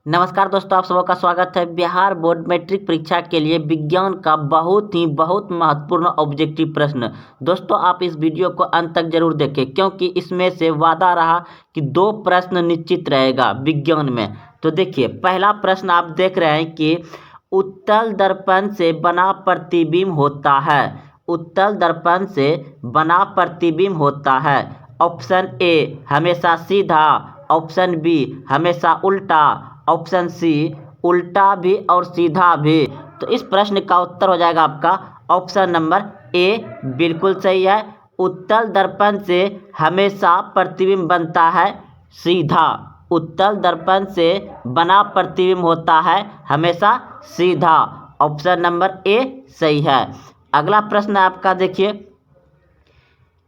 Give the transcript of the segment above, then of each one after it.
नमस्कार दोस्तों, आप सबका स्वागत है। बिहार बोर्ड मैट्रिक परीक्षा के लिए विज्ञान का बहुत महत्वपूर्ण ऑब्जेक्टिव प्रश्न। दोस्तों, आप इस वीडियो को अंत तक जरूर देखें, क्योंकि इसमें से वादा रहा कि 2 प्रश्न निश्चित रहेगा विज्ञान में। तो देखिए, पहला प्रश्न आप देख रहे हैं कि उत्तल दर्पण से बना प्रतिबिंब होता है। उत्तल दर्पण से बना प्रतिबिंब होता है। ऑप्शन ए हमेशा सीधा, ऑप्शन बी हमेशा उल्टा, ऑप्शन सी उल्टा भी और सीधा भी। तो इस प्रश्न का उत्तर हो जाएगा आपका ऑप्शन नंबर ए, बिल्कुल सही है। उत्तल दर्पण से हमेशा प्रतिबिंब बनता है सीधा। उत्तल दर्पण से बना प्रतिबिंब होता है हमेशा सीधा। ऑप्शन नंबर ए सही है। अगला प्रश्न आपका देखिए,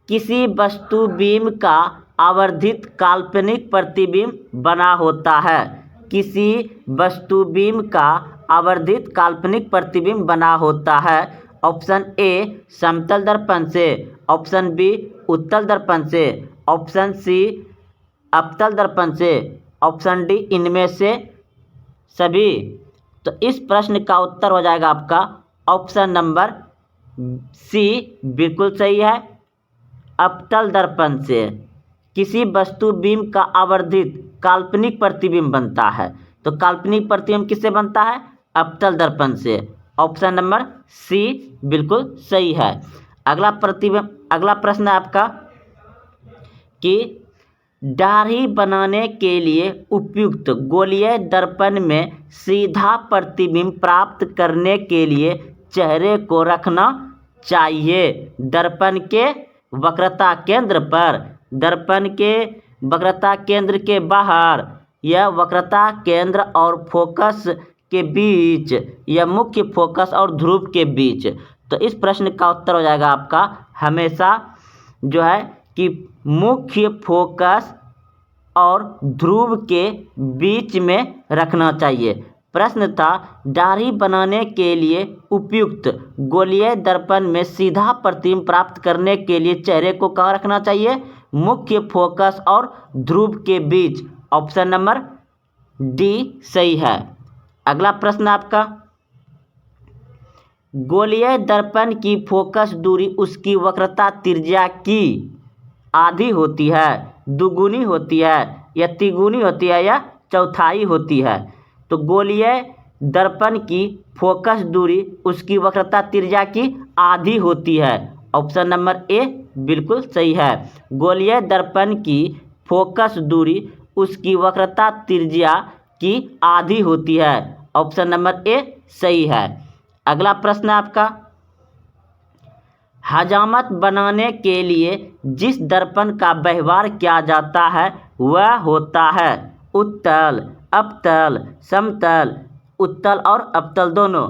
किसी वस्तु बीम का आवर्धित काल्पनिक प्रतिबिंब बना होता है। किसी वस्तु बीम का आवर्धित काल्पनिक प्रतिबिंब बना होता है। ऑप्शन ए समतल दर्पण से, ऑप्शन बी उत्तल दर्पण से, ऑप्शन सी अवतल दर्पण से, ऑप्शन डी इनमें से सभी। तो इस प्रश्न का उत्तर हो जाएगा आपका ऑप्शन नंबर सी, बिल्कुल सही है। अवतल दर्पण से किसी वस्तु बीम का आवर्धित काल्पनिक प्रतिबिंब बनता है। तो काल्पनिक प्रतिबिंब किससे बनता है? अवतल दर्पण से। ऑप्शन नंबर सी बिल्कुल सही है। अगला प्रश्न है आपका कि दाढ़ी बनाने के लिए उपयुक्त गोलीय दर्पण में सीधा प्रतिबिंब प्राप्त करने के लिए चेहरे को रखना चाहिए दर्पण के वक्रता केंद्र पर, दर्पण के वक्रता केंद्र के बाहर, या वक्रता केंद्र और फोकस के बीच, या मुख्य फोकस और ध्रुव के बीच। तो इस प्रश्न का उत्तर हो जाएगा आपका हमेशा जो है कि मुख्य फोकस और ध्रुव के बीच में रखना चाहिए। प्रश्न था, दाढ़ी बनाने के लिए उपयुक्त गोलीय दर्पण में सीधा प्रतिबिंब प्राप्त करने के लिए चेहरे को कहाँ रखना चाहिए? मुख्य फोकस और ध्रुव के बीच। ऑप्शन नंबर डी सही है। अगला प्रश्न आपका, गोलीय दर्पण की फोकस दूरी उसकी वक्रता त्रिज्या की आधी होती है, दुगुनी होती है, या तिगुनी होती है, या चौथाई होती है। तो गोलीय दर्पण की फोकस दूरी उसकी वक्रता त्रिज्या की आधी होती है। ऑप्शन नंबर ए बिल्कुल सही है। गोलीय दर्पण की फोकस दूरी उसकी वक्रता त्रिज्या की आधी होती है। ऑप्शन नंबर ए सही है। अगला प्रश्न आपका, हजामत बनाने के लिए जिस दर्पण का व्यवहार किया जाता है वह होता है उत्तल, अवतल, समतल, उत्तल और अवतल दोनों।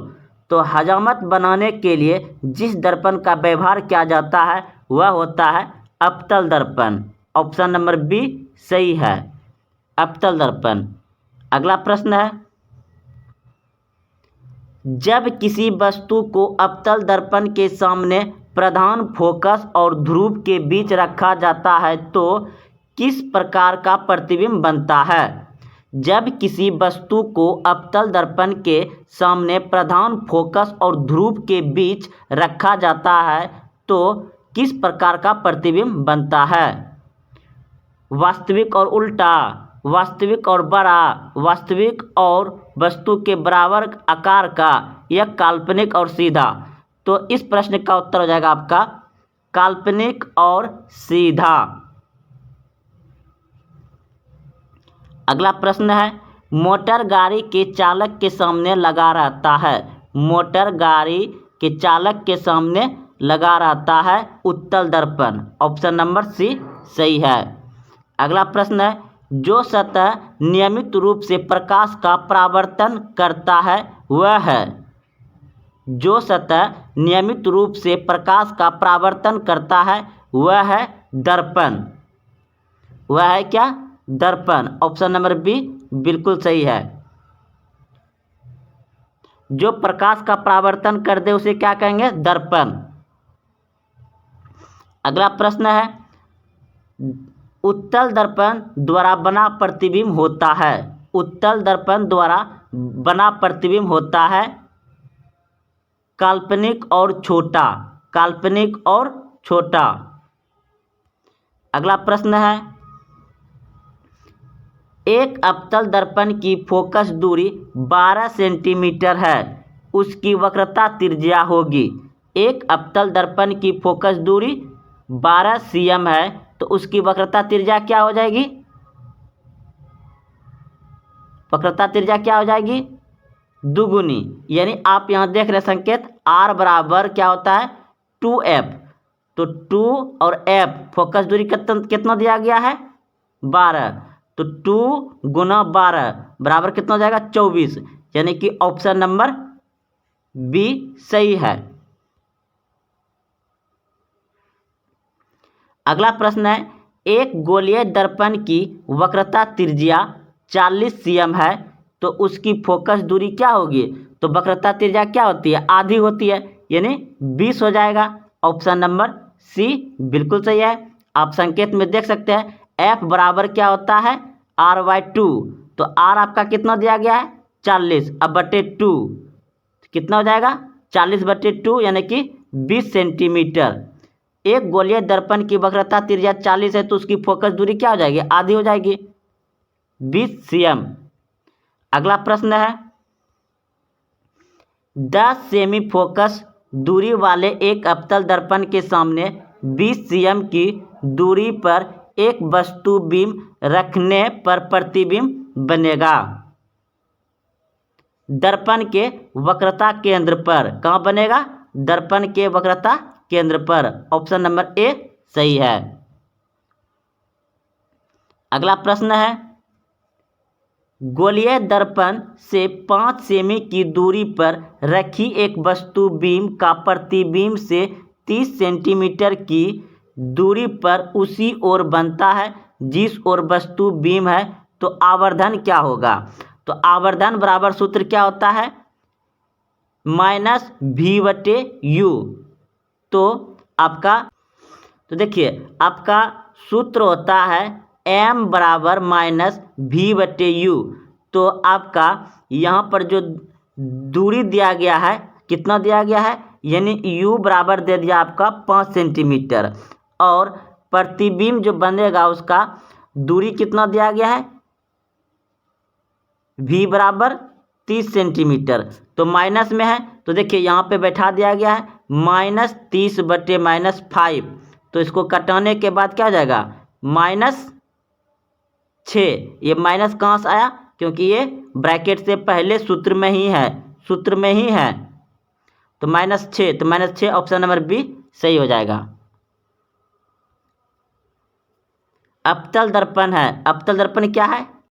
तो हजामत बनाने के लिए जिस दर्पण का व्यवहार किया जाता है वह होता है अवतल दर्पण। ऑप्शन नंबर बी सही है, अवतल दर्पण। अगला प्रश्न है, जब किसी वस्तु को अवतल दर्पण के सामने प्रधान फोकस और ध्रुव के बीच रखा जाता है तो किस प्रकार का प्रतिबिंब बनता है? जब किसी वस्तु को अवतल दर्पण के सामने प्रधान फोकस और ध्रुव के बीच रखा जाता है तो किस प्रकार का प्रतिबिंब बनता है? वास्तविक और उल्टा, वास्तविक और बड़ा, वास्तविक और वस्तु के बराबर आकार का, या काल्पनिक और सीधा। तो इस प्रश्न का उत्तर हो जाएगा आपका काल्पनिक और सीधा। अगला प्रश्न है, मोटर गाड़ी के चालक के सामने लगा रहता है। मोटर गाड़ी के चालक के सामने लगा रहता है उत्तल दर्पण। ऑप्शन नंबर सी सही है। अगला प्रश्न है, जो सतह नियमित रूप से प्रकाश का परावर्तन करता है वह है। जो सतह नियमित रूप से प्रकाश का परावर्तन करता है वह है दर्पण। वह है क्या? दर्पण। ऑप्शन नंबर बी बिल्कुल सही है। जो प्रकाश का परावर्तन कर दे उसे क्या कहेंगे? दर्पण। अगला प्रश्न है, उत्तल दर्पण द्वारा बना प्रतिबिंब होता है। उत्तल दर्पण द्वारा बना प्रतिबिंब होता है काल्पनिक और छोटा। काल्पनिक और छोटा। अगला प्रश्न है, एक अवतल दर्पण की फोकस दूरी 12 सेंटीमीटर है, उसकी वक्रता त्रिज्या होगी। एक अवतल दर्पण की फोकस दूरी 12 cm है, तो उसकी वक्रता त्रिज्या क्या हो जाएगी? वक्रता त्रिज्या क्या हो जाएगी? दुगुनी। यानी आप यहाँ देख रहे संकेत r बराबर क्या होता है? 2f। तो 2 और f फोकस दूरी कितना दिया गया है? 12। तो 2 गुना 12 बराबर कितना हो जाएगा? 24। यानी कि ऑप्शन नंबर बी सही है। अगला प्रश्न है, एक गोलीय दर्पण की वक्रता त्रिज्या 40 cm है, तो उसकी फोकस दूरी क्या होगी? तो वक्रता त्रिज्या क्या होती है? आधी होती है, यानी 20 हो जाएगा। ऑप्शन नंबर सी बिल्कुल सही है। आप संकेत में देख सकते हैं f बराबर क्या होता है? r/2। तो r आपका कितना दिया गया है? 40 अब बटे 2 कितना हो जाएगा? 40/2 यानी कि 20 सेंटीमीटर। एक गोलीय दर्पण की वक्रता त्रिज्या 40 है, तो उसकी फोकस दूरी क्या हो जाएगी? आधी हो जाएगी, 20 cm। अगला प्रश्न है, 10 सेमी फोकस दूरी वाले एक अवतल दर्पण के सामने 20 cm की दूरी पर एक वस्तु बीम रखने पर प्रतिबिंब बनेगा दर्पण के वक्रता केंद्र पर। कहाँ बनेगा? दर्पण के वक्रता केंद्र पर। ऑप्शन नंबर ए सही है। अगला प्रश्न है, गोलीय दर्पण से 5 सेमी की दूरी पर रखी एक वस्तु बीम का प्रतिबिंब से 30 सेंटीमीटर की दूरी पर उसी ओर बनता है जिस ओर वस्तु बीम है, तो आवर्धन क्या होगा? तो आवर्धन बराबर सूत्र क्या होता है? -v/u। तो देखिए आपका सूत्र होता है m बराबर -v/u। तो आपका यहाँ पर जो दूरी दिया गया है कितना दिया गया है? यानी u बराबर दे दिया आपका 5 सेंटीमीटर, और प्रतिबिंब जो बनेगा उसका दूरी कितना दिया गया है? v बराबर 30 सेंटीमीटर। तो माइनस में है, तो देखिए यहाँ पे बैठा दिया गया है -30/-5। तो इसको कटाने के बाद क्या हो जाएगा? -6। ये माइनस कहाँ से आया? क्योंकि ये ब्रैकेट से पहले सूत्र में ही है, सूत्र में ही है। तो -6, तो -6 ऑप्शन नंबर बी सही हो जाएगा। अवतल दर्पण है। अवतल दर्पण क्या है?